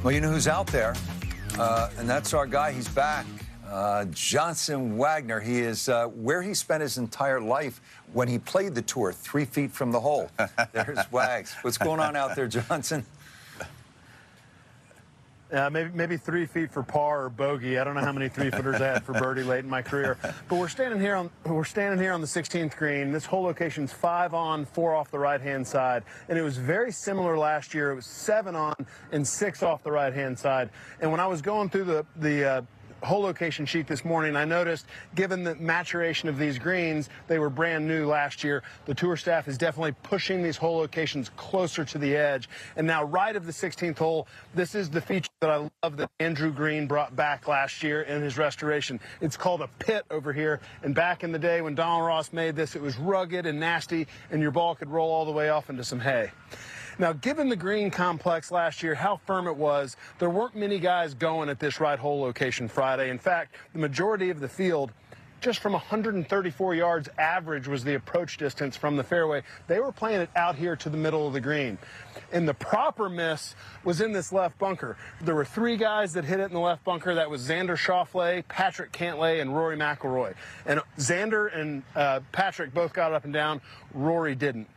Well, you know who's out there, and that's our guy. He's back. Johnson Wagner. He is where he spent his entire life when he played the tour, 3 feet from the hole. There's Wags. What's going on out there, Johnson? Maybe 3 feet for par or bogey. I don't know how many three-footers I had for birdie late in my career. But we're standing here on the 16th green. This hole location's 5 on, 4 off the right-hand side, and it was very similar last year. It was 7 on and 6 off the right-hand side. And when I was going through the hole location sheet this morning, I noticed, given the maturation of these greens, they were brand new last year. The tour staff is definitely pushing these hole locations closer to the edge. And now, right of the 16th hole, this is the feature that I love that Andrew Green brought back last year in his restoration. It's called a pit over here. And back in the day when Donald Ross made this, it was rugged and nasty, and your ball could roll all the way off into some hay. Now, given the green complex last year, how firm it was, there weren't many guys going at this right hole location Friday. In fact, the majority of the field, just from 134 yards average was the approach distance from the fairway. They were playing it out here to the middle of the green. And the proper miss was in this left bunker. There were 3 guys that hit it in the left bunker. That was Xander Schauffele, Patrick Cantlay, and Rory McIlroy. And Xander and Patrick both got up and down. Rory didn't.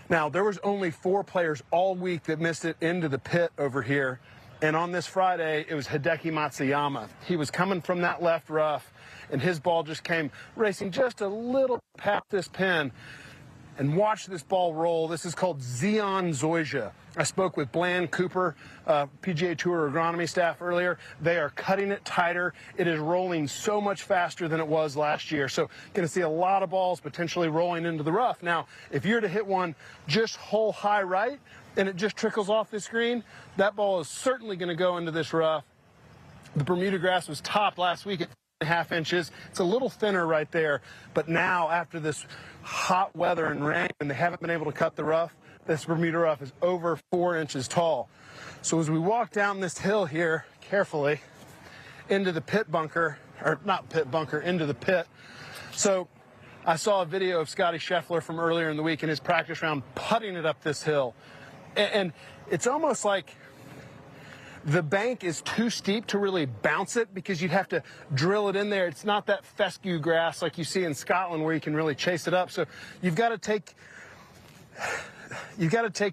Now, there was only 4 players all week that missed it into the pit over here. And on this Friday, it was Hideki Matsuyama. He was coming from that left rough, and his ball just came racing just a little past this pin. And watch this ball roll. This is called Zion Zoysia. I spoke with Bland Cooper, PGA Tour agronomy staff earlier. They are cutting it tighter. It is rolling so much faster than it was last year. So going to see a lot of balls potentially rolling into the rough. Now, if you're to hit one just hole high right and it just trickles off this green, that ball is certainly going to go into this rough. The Bermuda grass was topped last week at 1.5 inches. It's a little thinner right there. But now, after this hot weather and rain, and they haven't been able to cut the rough, this Bermuda rough is over 4 inches tall. So as we walk down this hill here carefully into the pit bunker, or not pit bunker, into the pit. So I saw a video of Scotty Scheffler from earlier in the week in his practice round putting it up this hill. And it's almost like the bank is too steep to really bounce it because you'd have to drill it in there. It's not that fescue grass like you see in Scotland where you can really chase it up. So you've got to take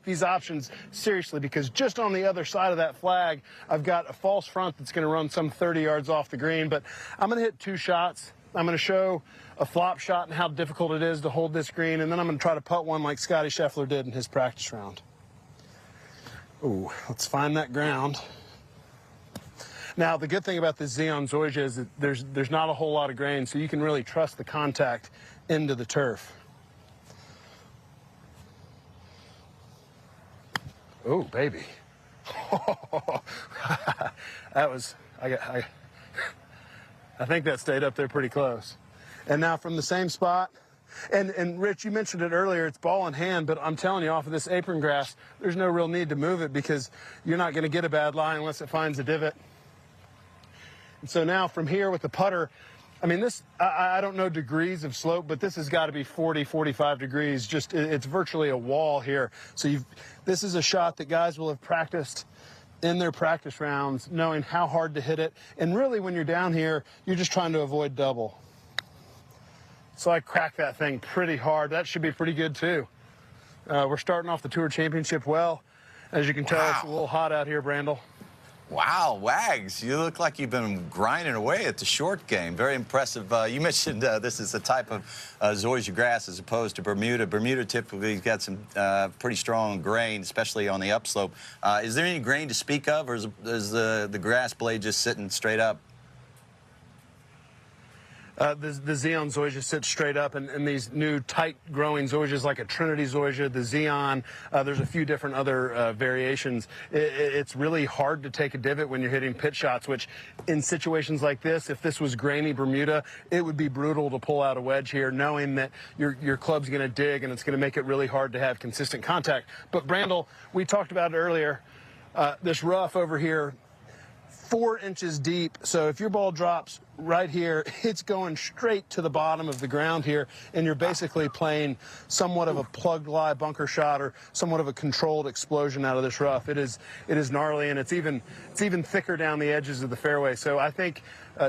these options seriously, because just on the other side of that flag, I've got a false front that's going to run some 30 yards off the green. But I'm going to hit 2 shots. I'm going to show a flop shot and how difficult it is to hold this green, and then I'm going to try to putt one like Scotty Scheffler did in his practice round. Ooh, let's find that ground. Now, the good thing about this Zion Zoysia is that there's not a whole lot of grain, so you can really trust the contact into the turf. Oh, baby. That was, I think that stayed up there pretty close. And now from the same spot, and Rich, you mentioned it earlier, it's ball in hand, but I'm telling you, off of this apron grass, there's no real need to move it because you're not going to get a bad lie unless it finds a divot. And so now from here with the putter, I mean, this, I don't know degrees of slope, but this has got to be 40, 45 degrees. Just, it's virtually a wall here. So this is a shot that guys will have practiced in their practice rounds, knowing how hard to hit it. And really, when you're down here, you're just trying to avoid double. So I cracked that thing pretty hard. That should be pretty good, too. We're starting off the Tour Championship well. As you can tell, It's a little hot out here, Brandel. Wow, Wags, you look like you've been grinding away at the short game. Very impressive. You mentioned this is a type of Zoysia grass as opposed to Bermuda. Bermuda typically has got some pretty strong grain, especially on the upslope. Is there any grain to speak of, or is the grass blade just sitting straight up? The Zion Zoysia sits straight up, and these new tight-growing Zoysias like a Trinity Zoysia, the Zion, there's a few different other variations. It's really hard to take a divot when you're hitting pitch shots, which in situations like this, if this was grainy Bermuda, it would be brutal to pull out a wedge here, knowing that your club's going to dig and it's going to make it really hard to have consistent contact. But Brandel, we talked about it earlier, this rough over here, 4 inches deep. So if your ball drops right here, it's going straight to the bottom of the ground here, and you're basically playing somewhat of a plugged lie bunker shot or somewhat of a controlled explosion out of this rough. It is gnarly, and it's even thicker down the edges of the fairway. So I think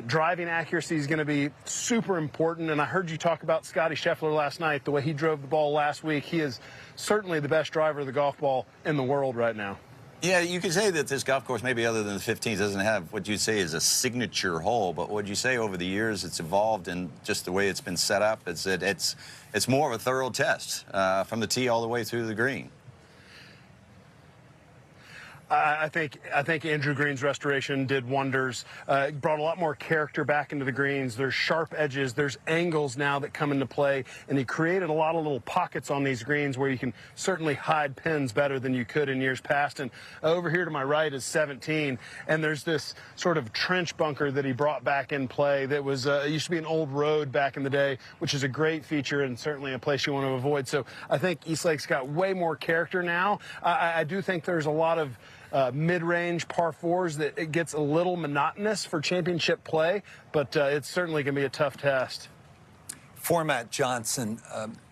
driving accuracy is going to be super important. And I heard you talk about Scotty Scheffler last night, the way he drove the ball last week. He is certainly the best driver of the golf ball in the world right now. Yeah, you could say that this golf course, maybe other than the 15th, doesn't have what you'd say is a signature hole. But would you say over the years it's evolved in just the way it's been set up? It's more of a thorough test from the tee all the way through the green. I think Andrew Green's restoration did wonders. It brought a lot more character back into the greens. There's sharp edges. There's angles now that come into play. And he created a lot of little pockets on these greens where you can certainly hide pins better than you could in years past. And over here to my right is 17. And there's this sort of trench bunker that he brought back in play that was it used to be an old road back in the day, which is a great feature and certainly a place you want to avoid. So I think Eastlake's got way more character now. I do think there's a lot of mid-range par fours that it gets a little monotonous for championship play, but it's certainly going to be a tough test. Format, Johnson,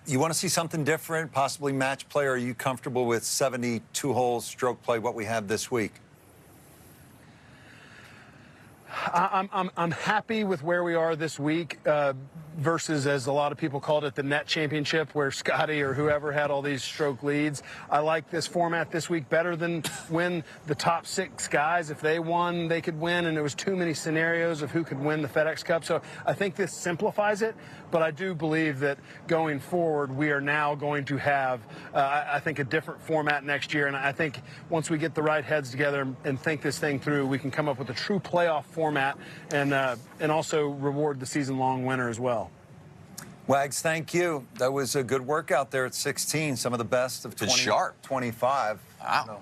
you want to see something different, possibly match play, or are you comfortable with 72 holes, stroke play, what we have this week? I'm happy with where we are this week versus, as a lot of people called it, the net championship where Scotty or whoever had all these stroke leads. I like this format this week better than when the top 6 guys, if they won, they could win, and there was too many scenarios of who could win the FedEx Cup. So I think this simplifies it, but I do believe that going forward we are now going to have, I think, a different format next year. And I think once we get the right heads together and think this thing through, we can come up with a true playoff format and also reward the season-long winner as well. Wags, thank you. That was a good workout there at 16. Some of the best of 20, sharp. 25. Wow.